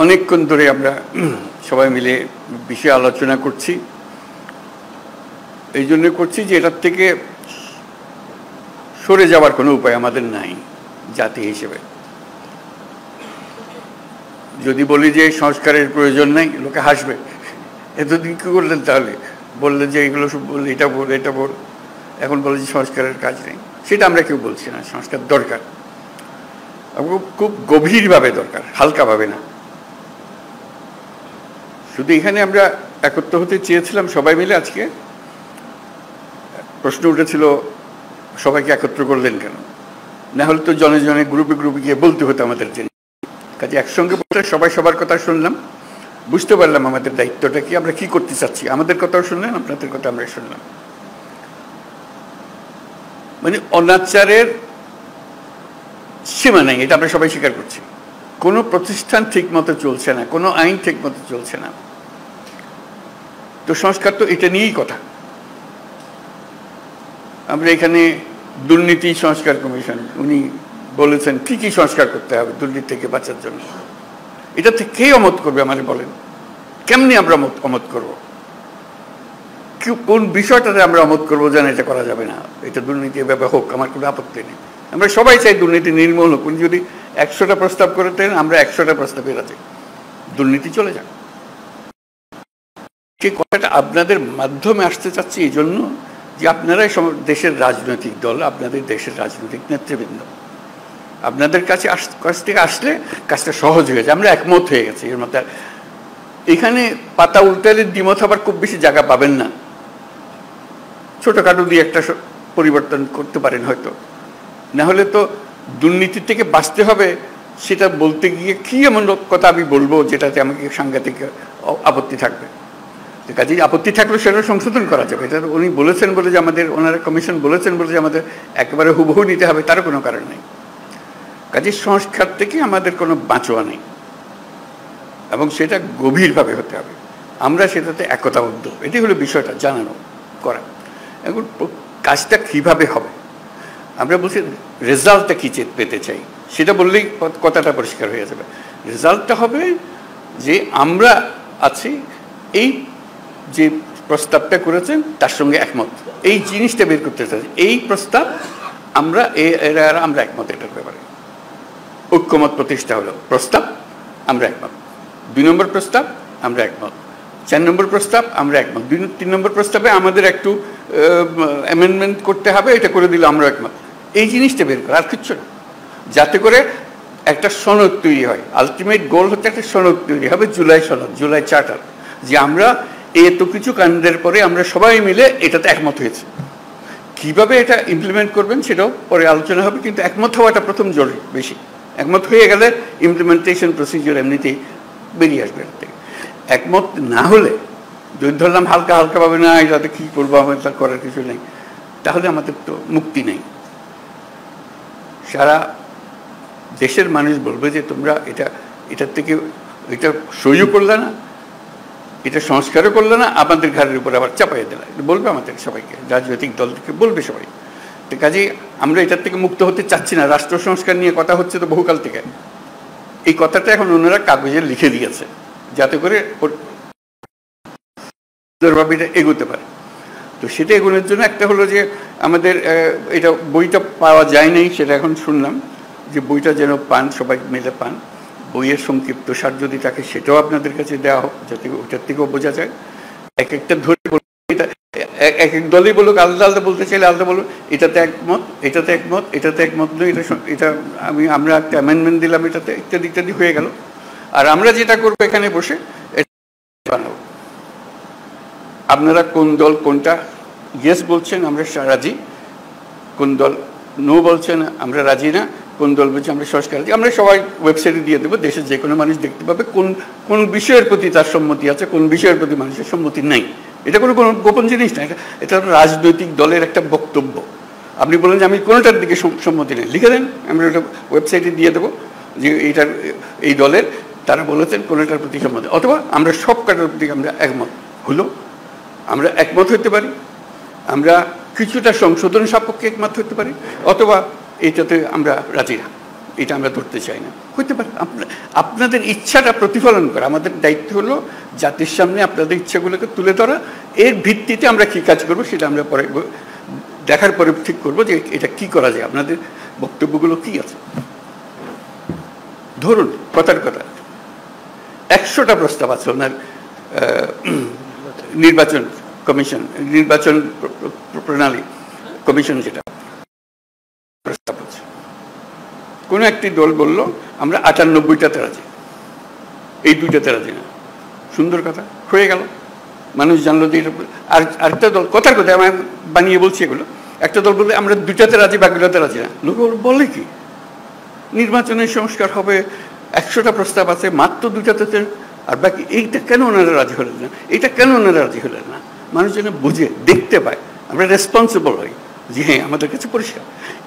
অনেকক্ষণ ধরে আমরা সবাই মিলে বিষয়ে আলোচনা করছি। এই জন্য করছি যে এটার থেকে সরে যাওয়ার কোনো উপায় আমাদের নাই জাতি হিসেবে। যদি বলি যে সংস্কারের প্রয়োজন নাই, লোকে হাসবে, এতদিন কি করলেন তাহলে? বললেন যে এগুলো সব বললে, এটা বল এটা বল, এখন বলে যে সংস্কারের কাজ নেই। সেটা আমরা কেউ বলছি না, সংস্কার দরকার, খুব গভীরভাবে দরকার, হালকাভাবে না। শুধু এখানে আমরা একত্র হতে চেয়েছিলাম সবাই মিলে। আজকে প্রশ্ন উঠেছিল সবাইকে একত্র করলেন কেন? না হলে তো জনে জনে গ্রুপে গ্রুপে গিয়ে বলতে হতো আমাদের জন্য। কাজে একসঙ্গে বলতে সবাই সবার কথা শুনলাম, বুঝতে পারলাম আমাদের দায়িত্বটা কি, আমরা কি করতে চাচ্ছি। আমাদের কথাও শুনলেন, আপনাদের কথা আমরা শুনলাম। মানে অনাচারের সীমা নেই, এটা আমরা সবাই স্বীকার করছি। কোনো প্রতিষ্ঠান ঠিক মতো চলছে না, কোনো আইন ঠিক মতো চলছে না। তো সংস্কার তো এটা নিয়েই কথা। আমরা এখানে দুর্নীতি সংস্কার কমিশন, উনি বলেছেন কি কি সংস্কার করতে হবে দুর্নীতি থেকে বাঁচার জন্য। এটা থেকে কে অমত করবে আমাদের বলেন? কেমনি আমরা অমত করব? কোন বিষয়টাতে আমরা অমত করবো যেন এটা করা যাবে না, এটা দুর্নীতি এভাবে হোক, আমার কোনো আপত্তি নেই। আমরা সবাই চাই দুর্নীতি নির্মূল হোক। উনি যদি 100টা প্রস্তাব করে দেন, আমরা 100টা প্রস্তাবে রাজি, দুর্নীতি চলে যাক। যে কথাটা আপনাদের মাধ্যমে আসতে চাচ্ছি এই জন্য যে আপনারাই দেশের রাজনৈতিক দল, আপনাদের দেশের রাজনৈতিক নেতৃবৃন্দ, আপনাদের কাছ থেকে আসলে কাজটা সহজ হয়ে যায়। আমরা একমত হয়ে গেছি এর মধ্যে। এখানে পাতা উল্টালে দ্বিমত আবার খুব বেশি জায়গা পাবেন না। ছোটখাটো দিয়ে একটা পরিবর্তন করতে পারেন হয়তো, না হলে তো দুর্নীতির থেকে বাঁচতে হবে সেটা বলতে গিয়ে কি এমন কথা আমি বলবো যেটাতে আমাকে সাংঘাতিক আপত্তি থাকবে। কাজেই আপত্তি থাকলে সেটা সংশোধন করা যাবে। এটা উনি বলেছেন বলে যে আমাদের, ওনারা কমিশন বলেছেন বলে যে আমাদের একেবারে হুবহু নিতে হবে তারও কোনো কারণ নেই। কাজেই সংস্কার থেকে আমাদের কোনো বাঁচোয়া নেই এবং সেটা গভীরভাবে হতে হবে। আমরা সেটাতে একতাবদ্ধ, এটাই হলো বিষয়টা, জানানো করা। এখন কাজটা কীভাবে হবে? আমরা বলছি রেজাল্টটা কী পেতে চাই, সেটা বললেই কথাটা পরিষ্কার হয়ে যাবে। রেজাল্টটা হবে যে আমরা আছি, এই যে প্রস্তাবটা করেছেন তার সঙ্গে একমত, এই জিনিসটা বের করতে চাই। এই প্রস্তাব আমরা আমরা একমত, এটার ব্যাপারে ঐক্যমত প্রতিষ্ঠা হলো। প্রস্তাব আমরা একমত, 2 নম্বর প্রস্তাব আমরা একমত, 4 নম্বর প্রস্তাব আমরা একমত, 3 নম্বর প্রস্তাবে আমাদের একটু অ্যামেন্ডমেন্ট করতে হবে, এটা করে দিলে আমরা একমত। এই জিনিসটা বের করা, আর কিচ্ছু না, যাতে করে একটা সনদ তৈরি হয়। আলটিমেট গোল হচ্ছে একটা সনদ তৈরি হবে, জুলাই সনদ, জুলাই চার্টার, যে আমরা এত কিছু কাণ্ডের পরে আমরা সবাই মিলে এটাতে একমত হয়েছে। কিভাবে এটা ইমপ্লিমেন্ট করবেন সেটাও পরে আলোচনা হবে, কিন্তু একমত হওয়াটা প্রথম জরুরি বেশি। একমত হয়ে গেলে ইমপ্লিমেন্টেশন প্রসিডিওর এমনিতেই বেরিয়ে আসবে। এর থেকে একমত না হলে, যদি ধরলাম হালকা হালকা পাবে না, এটাতে কী করবো, আমাদের তার করার কিছু নেই, তাহলে আমাদের তো মুক্তি নেই। সারা দেশের মানুষ বলবে যে তোমরা এটার থেকে এটা সহ্য করলে না, এটা সংস্কারও করলে না, আমাদের ঘরের উপর আবার চাপাইয়ে দিলা, বলবে আমাদের সবাইকে, রাজনৈতিক দল থেকে বলবে সবাই। তো কাজেই আমরা এটার থেকে মুক্ত হতে চাচ্ছি না। রাষ্ট্র সংস্কার নিয়ে কথা হচ্ছে তো বহুকাল থেকে। এই কথাটা এখন ওনারা কাগজে লিখে দিয়েছে যাতে করে এটা এগোতে পারে। তো সেটা এগোনোর জন্য একটা হলো যে আমাদের এটা বইটা পাওয়া যায় নাই, সেটা এখন শুনলাম যে বইটা যেন পান, সবাই মিলে পান। বইয়ের সংক্ষিপ্ত সার যদি থাকে সেটাও আপনাদের কাছে দেওয়া হোক, যাতে ওটার থেকেও বোঝা যায়। এক একটা ধরে এটা এক এক দলই বলুক, আলাদা আলাদা বলতে চাইলে আলাদা বলুক, এটাতে একমত, এটাতে একমত, এটাতে একমত নয়, এটা আমরা একটা অ্যামেন্ডমেন্ট দিলাম এটাতে, ইত্যাদি ইত্যাদি হয়ে গেল। আর আমরা যেটা করবো এখানে বসে বানাবো। আপনারা কোন দল কোনটা ইয়েস বলছেন আমরা রাজি, কোন দল নো বলছেন আমরা রাজি না, কোন দল বলছে আমরা সংস্কার রাজি, আমরা সবাই ওয়েবসাইটে দিয়ে দেবো। দেশের যে কোনো মানুষ দেখতে পাবে কোন কোন বিষয়ের প্রতি তার সম্মতি আছে, কোন বিষয়ের প্রতি মানুষের সম্মতি নেই। এটা কোনো গোপন জিনিস না, এটা রাজনৈতিক দলের একটা বক্তব্য। আপনি বলেন যে আমি কোনোটার দিকে সম্মতি নেই, লিখে দেন, আমরা ওটা ওয়েবসাইটে দিয়ে দেবো যে এইটার এই দলের তারা বলেছেন কোনোটার প্রতি সম্মতি, অথবা আমরা সব কাটার প্রতি আমরা একমত হলো। আমরা একমত হতে পারি, আমরা কিছুটা সংশোধন সাপেক্ষে একমত হতে পারি, অথবা এইটাতে আমরা রাজি না, এটা আমরা ধরতে চাই না। হইতে পারে আপনাদের ইচ্ছাটা প্রতিফলন করা, আমাদের দায়িত্ব হলো জাতির সামনে আপনাদের ইচ্ছাগুলোকে তুলে ধরা, এর ভিত্তিতে আমরা কি কাজ করব সেটা আমরা পরে দেখার পরে ঠিক করবো যে এটা কি করা যায়, আপনাদের বক্তব্যগুলো কি আছে। ধরুন কথার কথা 100টা প্রস্তাব আছে ওনার নির্বাচন কমিশন, নির্বাচন প্রণালী কমিশন, যেটা প্রস্তাব আছে। কোনো একটি দল বলল আমরা 98টাতে রাজি, এই 2টাতে রাজি না। সুন্দর কথা, হয়ে গেল, মানুষ জানলো যে আরেকটা দল, কথার কথা আমি বানিয়ে বলছি এগুলো, একটা দল বললে আমরা 2টাতে রাজি, বাকিটাতে রাজি না। লোক বলে কি নির্বাচনের সংস্কার হবে, 100টা প্রস্তাব আছে, মাত্র 2টাতে, আর বাকি এইটা কেন ওনারা রাজি হলেন না, এইটা কেন ওনারা রাজি হলেন না। মানুষ যেন বুঝে দেখতে পায়, আমরা রেসপন্সিবল হই যে হ্যাঁ আমাদের কাছে পরিষ্কার।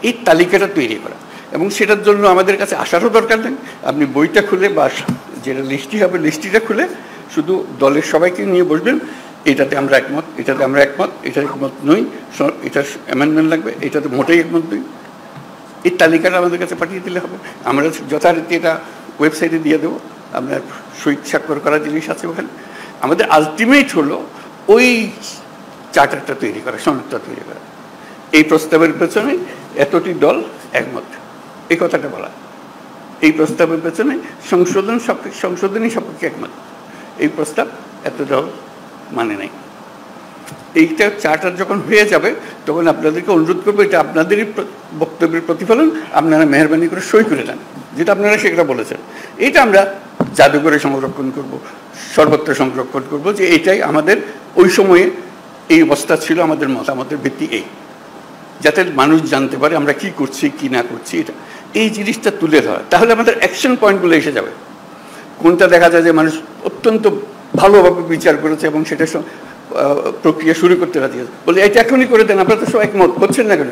এই তালিকাটা তৈরি করা, এবং সেটার জন্য আমাদের কাছে আসারও দরকার নেই। আপনি বইটা খুলে বা যেটা লিস্টটি হবে লিস্টটিটা খুলে শুধু দলের সবাইকে নিয়ে বসবেন, এটাতে আমরা একমত, এটাতে আমরা একমত, এটার একমত নই, এটার অ্যামেন্ডমেন্ট লাগবে, এটাতে মোটেই একমত নই। এই তালিকাটা আমাদের কাছে পাঠিয়ে দিলে হবে, আমরা যথারীতি এটা ওয়েবসাইটে দিয়ে দেবো। আপনার সই স্বাক্ষর করা জিনিস আছে ওখানে। আমাদের আলটিমেট হলো ওই চার্টারটা তৈরি করা, সনদটা তৈরি করা। এই প্রস্তাবের পেছনে এতটি দল একমত, এই কথাটা বলা। এই প্রস্তাবের পেছনে সংশোধনী সাপেক্ষে একমত, এই প্রস্তাব এত দল মানে নাই। এইটা চার্টার যখন হয়ে যাবে তখন আপনাদেরকে অনুরোধ করবো, এটা আপনাদেরই বক্তব্যের প্রতিফলন, আপনারা মেহরবানি করে সই করে দেন, যেটা আপনারা সেটা বলেছেন। এটা আমরা জাদুঘরে সংরক্ষণ করব, সর্বত্র সংরক্ষণ করব, যে এটাই আমাদের ওই সময়ে এই অবস্থা ছিল, আমাদের মতামতের ভিত্তি এই, যাতে মানুষ জানতে পারে আমরা কি করছি কি না করছি। এটা এই জিনিসটা তুলে ধরা, তাহলে আমাদের অ্যাকশন পয়েন্টগুলো এসে যাবে। কোনটা দেখা যায় যে মানুষ অত্যন্ত ভালোভাবে বিচার করেছে এবং সেটা প্রক্রিয়া শুরু করতে রাজি আছে, বলে এটা এখনই করে দেন, আপনারা তো সব একমত হচ্ছেন না কেন,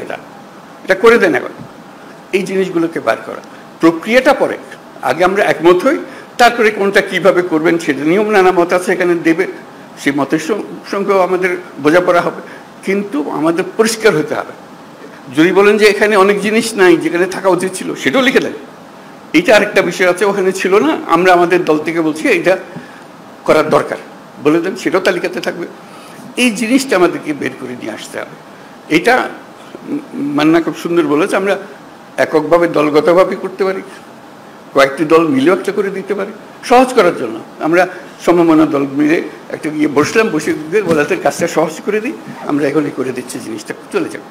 এটা করে দেন এখন। এই জিনিসগুলোকে বার করা, প্রক্রিয়াটা পরে, আগে আমরা একমত হই, তারপরে কোনটা কিভাবে করবেন সেটা নিয়ম নানা মত আছে এখানে দেবে, সেই মতের সঙ্গেও আমাদের বোঝাপড়া হবে, কিন্তু আমাদের পরিষ্কার হতে হবে। যদি বলেন যে এখানে অনেক জিনিস নাই যেখানে থাকা উচিত ছিল, সেটাও লিখে দেন। এইটা আরেকটা বিষয় আছে, ওখানে ছিল না, আমরা আমাদের দল থেকে বলছি এটা করার দরকার, বলে দেন, সেটাও তালিকাতে থাকবে। এই জিনিসটা আমাদেরকে বের করে নিয়ে আসতে হবে। এটা মান্না খুব সুন্দর বলেছে, আমরা এককভাবে দলগতভাবে করতে পারি, কয়েকটি দল মিলেও একটা করে দিতে পারি, সহজ করার জন্য। আমরা সমমনা দল মিলে একটা গিয়ে বসলাম, বসে বলাতে কাজটা সহজ করে দিই, আমরা এখনই করে দিচ্ছি, জিনিসটা চলে যাবে।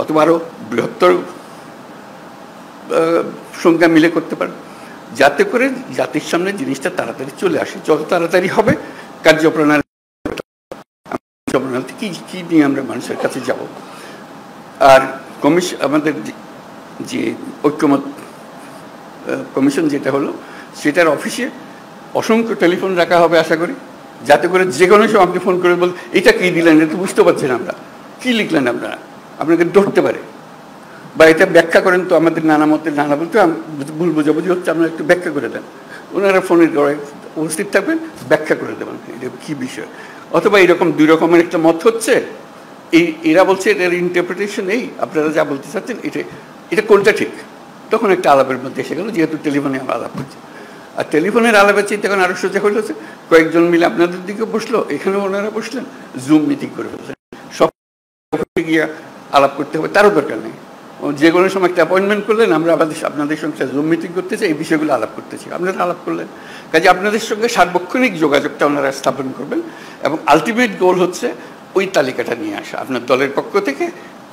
অথবা আরও বৃহত্তর সংখ্যা মিলে করতে পারে, যাতে করে জাতির সামনে জিনিসটা তাড়াতাড়ি চলে আসে। যত তাড়াতাড়ি হবে কার্যপ্রণালী কি কি নিয়ে আমরা মানুষের কাছে যাব। আর কমিশন, আমাদের যে ঐক্যমত কমিশন যেটা হলো, সেটার অফিসে অসংখ্য টেলিফোন রাখা হবে আশা করি, যাতে করে যে কোনো সময় আপনি ফোন করে বল এটা কী দিলেন, এটা বুঝতে পারছেন আমরা, কী লিখলেন আপনারা, আপনাকে ধরতে পারে, বা এটা ব্যাখ্যা করেন তো, আমাদের নানা মতের নানা বলতে ভুল বোঝাবুঝি হচ্ছে, আপনারা একটু ব্যাখ্যা করে দেন। ওনারা ফোনের গড়ায় উপস্থিত থাকবেন, ব্যাখ্যা করে দেবেন এটা কী বিষয়। অথবা এরকম 2 রকমের একটা মত হচ্ছে, এরা বলছে এটার ইন্টারপ্রিটেশন এই, আপনারা যা বলতে চাচ্ছেন এটা কোনটা ঠিক, তখন একটা আলাপের মধ্যে এসে গেল, যেহেতু টেলিফোনে আলাপ করছে। আর টেলিফোনের আলাপের চেয়ে তখন আরও সোজা হলো, কয়েকজন মিলে আপনাদের দিকে বসলো, এখানেও ওনারা বসলেন, জুম মিটিং করে ফেলছেন, সব গিয়ে আলাপ করতে হবে তারও দরকার নেই। যে কোনো সময় একটা অ্যাপয়েন্টমেন্ট করলেন, আমরা আপনাদের সঙ্গে জুম মিটিং করতে চাই, এই বিষয়গুলো আলাপ করতে চাই, আপনারা আলাপ করলেন। কাজে আপনাদের সঙ্গে সার্বক্ষণিক যোগাযোগটা ওনারা স্থাপন করবেন, এবং আলটিমেট গোল হচ্ছে ওই তালিকাটা নিয়ে আসা আপনার দলের পক্ষ থেকে,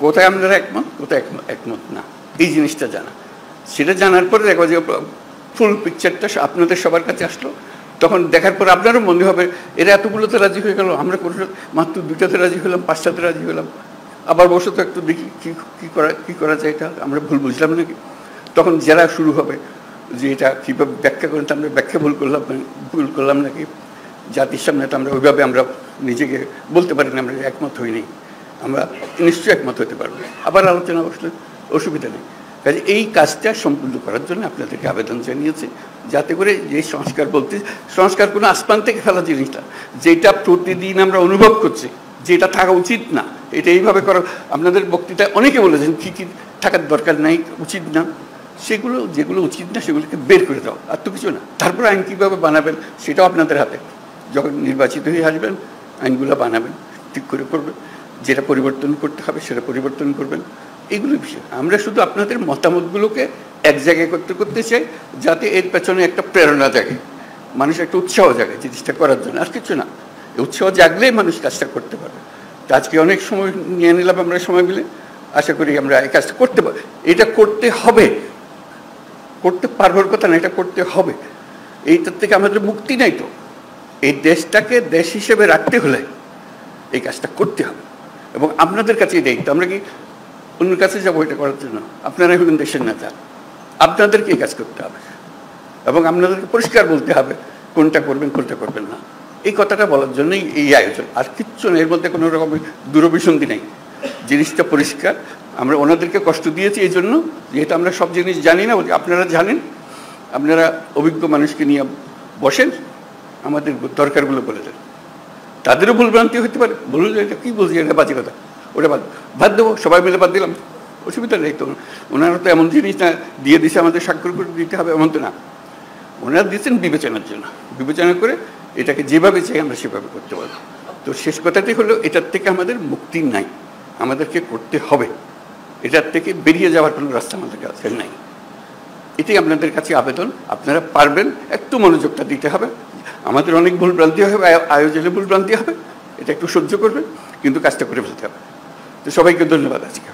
কোথায় আপনারা একমত, কোথায় একমত না, এই জিনিসটা জানা। সেটা জানার পরে দেখো যে ফুল পিকচারটা আপনাদের সবার কাছে আসলো, তখন দেখার পর আপনারও মনে হবে এরা এতগুলোতে রাজি হয়ে গেল, আমরা কোনো মাত্র 2টাতে রাজি হলাম, 5টাতে রাজি হলাম, আবার বসে তো একটু দেখি কী করা যায়, এটা আমরা ভুল বুঝলাম নাকি। তখন যারা শুরু হবে যে এটা কীভাবে ব্যাখ্যা করেন, আমরা ব্যাখ্যা ভুল করলাম নাকি, জাতির সামনে তো আমরা ওইভাবে আমরা নিজেকে বলতে পারি না আমরা একমত হইনি, আমরা নিশ্চয়ই একমত হতে পারবো, আবার আলোচনা বসলে অসুবিধা নেই। কাজে এই কাজটা সম্পূর্ণ করার জন্য আপনাদেরকে আবেদন জানিয়েছি, যাতে করে যে সংস্কার কোনো আসমান থেকে ফেলা জিনিস না, যেটা প্রতিদিন আমরা অনুভব করছি যেটা থাকা উচিত না, এটা এইভাবে করা। আপনাদের বক্তৃতায় অনেকে বলেছেন কী কী থাকার দরকার নাই, উচিত না, সেগুলো যেগুলো উচিত না সেগুলোকে বের করে দাও, আর তো কিছু না। তারপর আইন কীভাবে বানাবেন সেটাও আপনাদের হাতে। যখন নির্বাচিত হয়ে আসবেন আইনগুলো বানাবেন, ঠিক করে করবেন, যেটা পরিবর্তন করতে হবে সেটা পরিবর্তন করবেন। এইগুলো বিষয় আমরা শুধু আপনাদের মতামতগুলোকে এক জায়গায় করতে করতে চাই, যাতে এর পেছনে একটা প্রেরণা জাগে, মানুষ একটা উৎসাহ জাগে জিনিসটা করার জন্য, আর কিছু না। উৎসাহ জাগলেই মানুষ কাজটা করতে পারবে। তো আজকে অনেক সময় নিয়ে নিলাম আমরা, সময় মিলে আশা করি আমরা এই কাজটা করতে পারি। এটা করতে হবে, করতে পারবার কথা না, এটা করতে হবে। এইটার থেকে আমাদের মুক্তি নাই। তো এই দেশটাকে দেশ হিসেবে রাখতে হলে এই কাজটা করতে হবে, এবং আপনাদের কাছে এই দায়িত্ব। আমরা কি অন্যের কাছে যাবো এটা করার জন্য? আপনারাই হলেন দেশের নেতা, আপনাদেরকে এই কাজ করতে হবে, এবং আপনাদেরকে পরিষ্কার বলতে হবে কোনটা করবেন কোনটা করবেন না। এই কথাটা বলার জন্যই এই আয়োজন, আর কিচ্ছু না। এর মধ্যে কোনো রকমের দূরভিসন্ধি নেই, জিনিসটা পরিষ্কার। আমরা ওনাদেরকে কষ্ট দিয়েছি এই জন্য, যেহেতু আমরা সব জিনিস জানি না, আপনারা জানেন। আপনারা অভিজ্ঞ মানুষকে নিয়ে বসেন, আমাদের দরকারগুলো বলে দেন। তাদেরও ভুলভ্রান্তি হতে পারে, বলুন এটা কী বলছি, এটা বাজে কথা, ওটা বাদ দেবো, সবাই মিলে বাদ দিলাম, অসুবিধা নেই তো। ওনারা তো এমন জিনিস না দিয়ে দিছে আমাদের স্বাক্ষর করে দিতে হবে, এমন তো না। ওনারা দিচ্ছেন বিবেচনার জন্য, বিবেচনা করে এটাকে যেভাবে চাই আমরা সেভাবে করতে পারবো। তো শেষ কথাটি হলো, এটার থেকে আমাদের মুক্তি নাই, আমাদেরকে করতে হবে। এটার থেকে বেরিয়ে যাওয়ার কোনো রাস্তা আমাদের কাছে নাই। এটাই আপনাদের কাছে আবেদন। আপনারা পারবেন, একটু মনোযোগটা দিতে হবে। আমাদের অনেক ভুলভ্রান্তি হবে, আয়োজনে ভুলভ্রান্তি হবে, এটা একটু সহ্য করবেন, কিন্তু কাজটা করে ফেলতে হবে। তো সবাইকে ধন্যবাদ আজকে।